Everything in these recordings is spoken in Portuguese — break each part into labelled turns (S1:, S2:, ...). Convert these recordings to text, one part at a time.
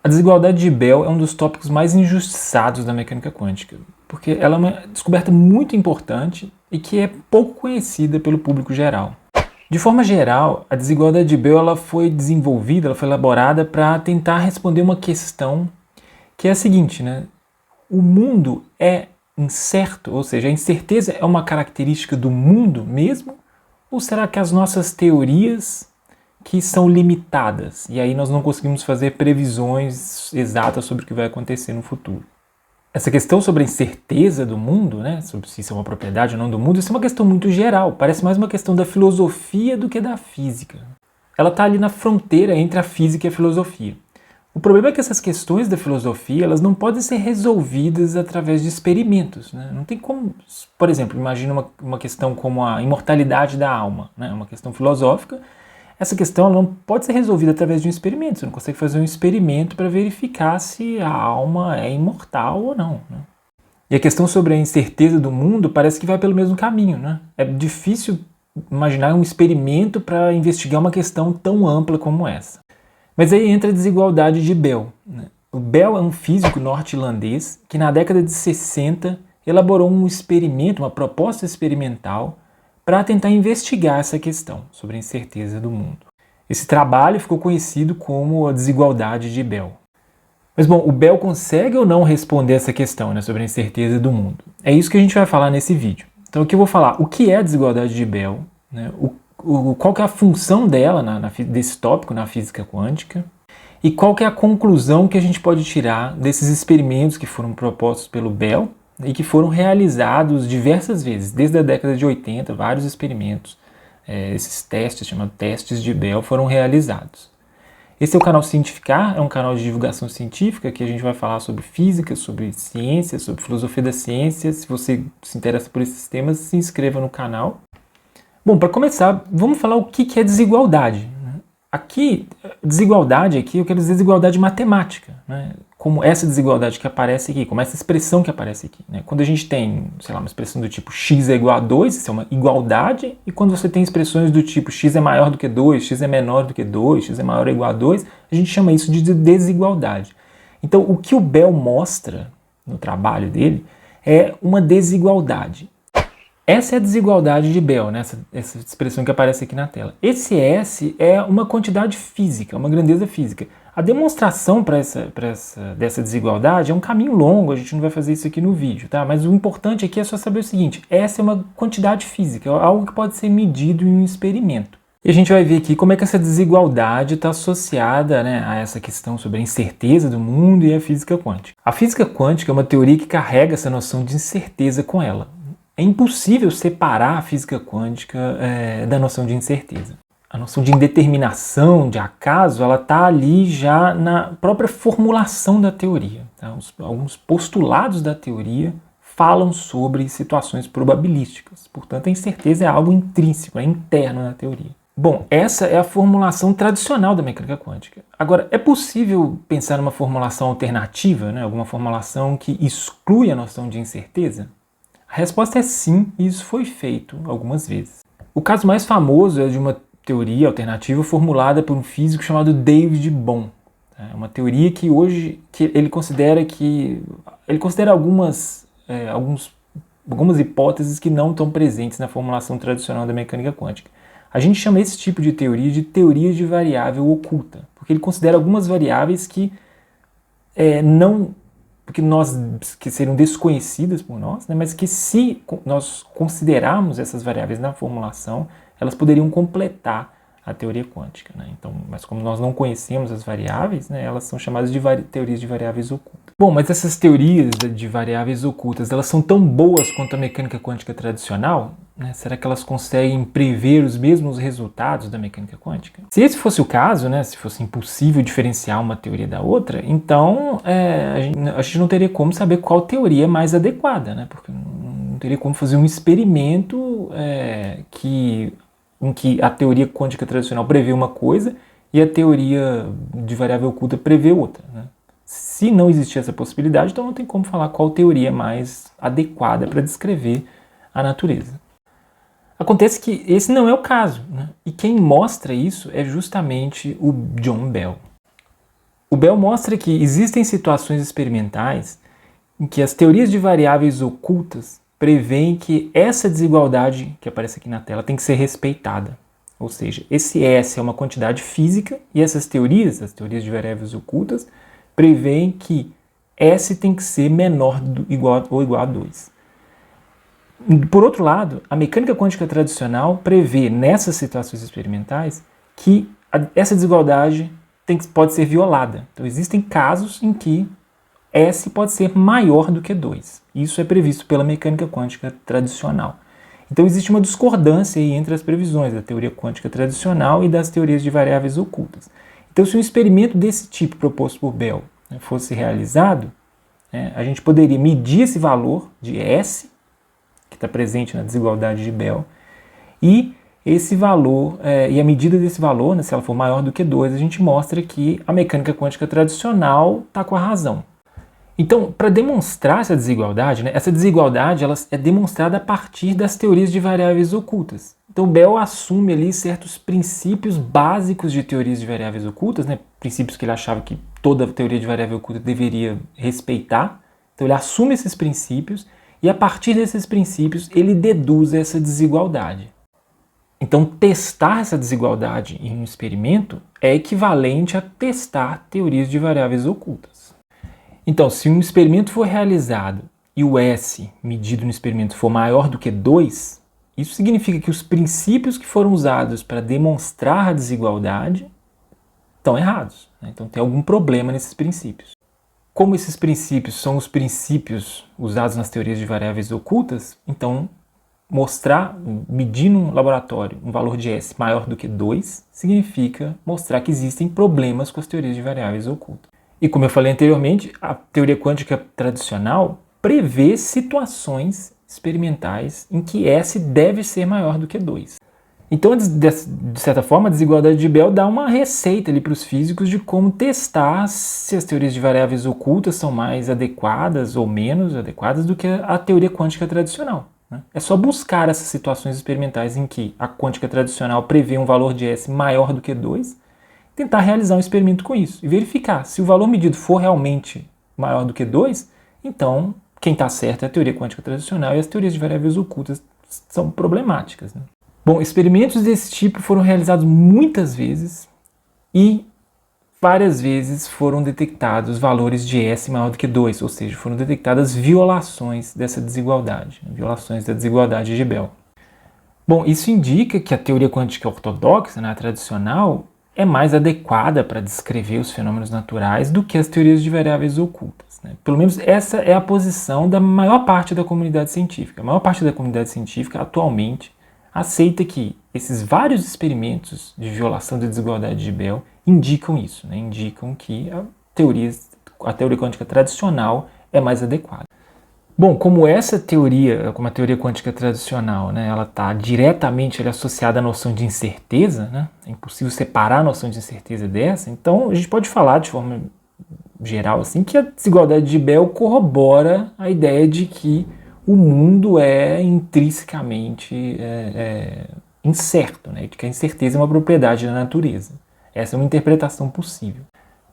S1: A desigualdade de Bell é um dos tópicos mais injustiçados da mecânica quântica, porque ela é uma descoberta muito importante e que é pouco conhecida pelo público geral. De forma geral, a desigualdade de Bell ela foi desenvolvida, ela foi elaborada para tentar responder uma questão que é a seguinte, né? O mundo é incerto, ou seja, a incerteza é uma característica do mundo mesmo? Ou será que as nossas teorias que são limitadas e aí nós não conseguimos fazer previsões exatas sobre o que vai acontecer no futuro? Essa questão sobre a incerteza do mundo, né, sobre se isso é uma propriedade ou não do mundo, isso é uma questão muito geral, parece mais uma questão da filosofia do que da física. Ela está ali na fronteira entre a física e a filosofia. O problema é que essas questões da filosofia elas não podem ser resolvidas através de experimentos. Né? Não tem como, por exemplo, imagina uma questão como a imortalidade da alma, né? Uma questão filosófica. Essa questão não pode ser resolvida através de um experimento. Você não consegue fazer um experimento para verificar se a alma é imortal ou não. Né? E a questão sobre a incerteza do mundo parece que vai pelo mesmo caminho. Né? É difícil imaginar um experimento para investigar uma questão tão ampla como essa. Mas aí entra a desigualdade de Bell. Né? O Bell é um físico norte-irlandês que na década de 60 elaborou um experimento, uma proposta experimental para tentar investigar essa questão sobre a incerteza do mundo. Esse trabalho ficou conhecido como a desigualdade de Bell. Mas bom, o Bell consegue ou não responder essa questão, né, sobre a incerteza do mundo? É isso que a gente vai falar nesse vídeo. Então aqui eu vou falar o que é a desigualdade de Bell, né, qual que é a função dela desse tópico na física quântica e qual que é a conclusão que a gente pode tirar desses experimentos que foram propostos pelo Bell e que foram realizados diversas vezes, desde a década de 80, vários experimentos, esses testes, chamados testes de Bell, foram realizados. Esse é o canal Cientificar, é um canal de divulgação científica que a gente vai falar sobre física, sobre ciência, sobre filosofia da ciência. Se você se interessa por esses temas, se inscreva no canal. Bom, para começar, vamos falar o que é desigualdade. Aqui, desigualdade aqui, eu quero dizer desigualdade matemática, né? Como essa desigualdade que aparece aqui, como essa expressão que aparece aqui. Né? Quando a gente tem, sei lá, uma expressão do tipo x é igual a 2, isso é uma igualdade, e quando você tem expressões do tipo x é maior do que 2, x é menor do que 2, x é maior ou igual a 2, a gente chama isso de desigualdade. Então, o que o Bell mostra no trabalho dele é uma desigualdade. Essa é a desigualdade de Bell, né? Essa expressão que aparece aqui na tela. Esse S é uma quantidade física, uma grandeza física. A demonstração dessa desigualdade é um caminho longo, a gente não vai fazer isso aqui no vídeo, tá? Mas o importante aqui é só saber o seguinte, essa é uma quantidade física, algo que pode ser medido em um experimento. E a gente vai ver aqui como é que essa desigualdade está associada, né, a essa questão sobre a incerteza do mundo e a física quântica. A física quântica é uma teoria que carrega essa noção de incerteza com ela. É impossível separar a física quântica da noção de incerteza. A noção de indeterminação, de acaso, ela está ali já na própria formulação da teoria. Tá? Alguns postulados da teoria falam sobre situações probabilísticas. Portanto, a incerteza é algo intrínseco, é interno na teoria. Bom, essa é a formulação tradicional da mecânica quântica. Agora, é possível pensar numa formulação alternativa, né? Alguma formulação que exclui a noção de incerteza? A resposta é sim, e isso foi feito algumas vezes. O caso mais famoso é de uma teoria alternativa formulada por um físico chamado David Bohm. É uma teoria que hoje ele considera algumas hipóteses que não estão presentes na formulação tradicional da mecânica quântica. A gente chama esse tipo de teoria de variável oculta, porque ele considera algumas variáveis que que seriam desconhecidas por nós, né, mas que se nós considerarmos essas variáveis na formulação, elas poderiam completar a teoria quântica. Né? Então, mas como nós não conhecemos as variáveis, né, elas são chamadas de teorias de variáveis ocultas. Bom, mas essas teorias de variáveis ocultas, elas são tão boas quanto a mecânica quântica tradicional? Né? Será que elas conseguem prever os mesmos resultados da mecânica quântica? Se esse fosse o caso, né, se fosse impossível diferenciar uma teoria da outra, então a gente não teria como saber qual teoria é mais adequada, né? Porque não teria como fazer um experimento em que a teoria quântica tradicional prevê uma coisa e a teoria de variável oculta prevê outra. Né? Se não existir essa possibilidade, então não tem como falar qual teoria é mais adequada para descrever a natureza. Acontece que esse não é o caso, né? E quem mostra isso é justamente o John Bell. O Bell mostra que existem situações experimentais em que as teorias de variáveis ocultas prevêem que essa desigualdade que aparece aqui na tela tem que ser respeitada. Ou seja, esse S é uma quantidade física e essas teorias, as teorias de variáveis ocultas, prevêem que S tem que ser menor ou igual a 2. Por outro lado, a mecânica quântica tradicional prevê nessas situações experimentais que essa desigualdade pode ser violada. Então existem casos em que S pode ser maior do que 2. Isso é previsto pela mecânica quântica tradicional. Então existe uma discordância aí entre as previsões da teoria quântica tradicional e das teorias de variáveis ocultas. Então se um experimento desse tipo proposto por Bell fosse realizado, a gente poderia medir esse valor de S, que está presente na desigualdade de Bell, e esse valor, e a medida desse valor, se ela for maior do que 2, a gente mostra que a mecânica quântica tradicional está com a razão. Então, para demonstrar essa desigualdade, essa desigualdade ela é demonstrada a partir das teorias de variáveis ocultas. Então, Bell assume ali certos princípios básicos de teorias de variáveis ocultas, princípios que ele achava que toda teoria de variável oculta deveria respeitar. Então, ele assume esses princípios e, a partir desses princípios, ele deduz essa desigualdade. Então, testar essa desigualdade em um experimento é equivalente a testar teorias de variáveis ocultas. Então, se um experimento for realizado e o S medido no experimento for maior do que 2, isso significa que os princípios que foram usados para demonstrar a desigualdade estão errados. Então, tem algum problema nesses princípios. Como esses princípios são os princípios usados nas teorias de variáveis ocultas, então medir no laboratório um valor de S maior do que 2 significa mostrar que existem problemas com as teorias de variáveis ocultas. E como eu falei anteriormente, a teoria quântica tradicional prevê situações experimentais em que S deve ser maior do que 2. Então, de certa forma, a desigualdade de Bell dá uma receita para os físicos de como testar se as teorias de variáveis ocultas são mais adequadas ou menos adequadas do que a teoria quântica tradicional. É só buscar essas situações experimentais em que a quântica tradicional prevê um valor de S maior do que 2, tentar realizar um experimento com isso e verificar se o valor medido for realmente maior do que 2, então quem está certo é a teoria quântica tradicional e as teorias de variáveis ocultas são problemáticas. Bom, experimentos desse tipo foram realizados muitas vezes e várias vezes foram detectados valores de S maior do que 2, ou seja, foram detectadas violações dessa desigualdade, violações da desigualdade de Bell. Bom, isso indica que a teoria quântica ortodoxa, a tradicional, é mais adequada para descrever os fenômenos naturais do que as teorias de variáveis ocultas. Pelo menos essa é a posição da maior parte da comunidade científica. A maior parte da comunidade científica atualmente aceita que esses vários experimentos de violação da desigualdade de Bell indicam isso, indicam que a teoria quântica tradicional é mais adequada. Bom, como essa teoria, como a teoria quântica tradicional, ela está diretamente associada à noção de incerteza, é impossível separar a noção de incerteza dessa, então a gente pode falar de forma geral assim, que a desigualdade de Bell corrobora a ideia de que o mundo é intrinsecamente incerto, de que a incerteza é uma propriedade da natureza. Essa é uma interpretação possível.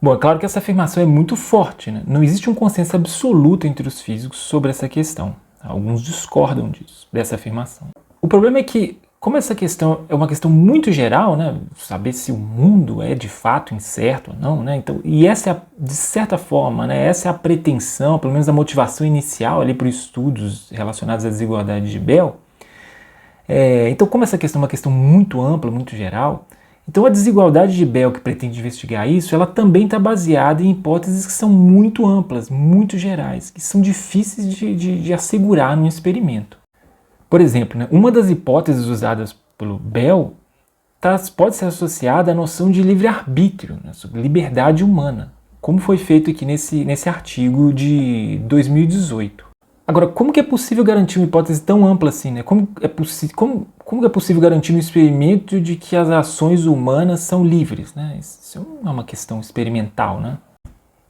S1: Bom, é claro que essa afirmação é muito forte, Não existe um consenso absoluto entre os físicos sobre essa questão. Alguns discordam dessa afirmação. O problema é que, como essa questão é uma questão muito geral, saber se o mundo é de fato incerto ou não, então, e essa é, de certa forma, essa é a pretensão, pelo menos a motivação inicial ali para os estudos relacionados à desigualdade de Bell. Então, como essa questão é uma questão muito ampla, muito geral, então a desigualdade de Bell que pretende investigar isso, ela também está baseada em hipóteses que são muito amplas, muito gerais, que são difíceis de assegurar num experimento. Por exemplo, uma das hipóteses usadas pelo Bell pode ser associada à noção de livre-arbítrio, sobre liberdade humana, como foi feito aqui nesse artigo de 2018. Agora, como que é possível garantir uma hipótese tão ampla assim? Como é possível garantir no experimento de que as ações humanas são livres? Isso é uma questão experimental,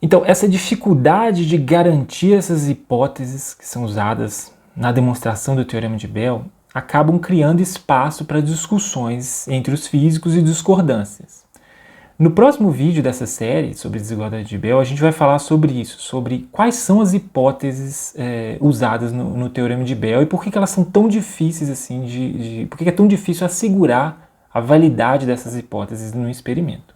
S1: Então, essa dificuldade de garantir essas hipóteses que são usadas na demonstração do Teorema de Bell acabam criando espaço para discussões entre os físicos e discordâncias. No próximo vídeo dessa série sobre desigualdade de Bell, a gente vai falar sobre isso, sobre quais são as hipóteses usadas no Teorema de Bell e por que elas são tão difíceis assim, por que é tão difícil assegurar a validade dessas hipóteses no experimento.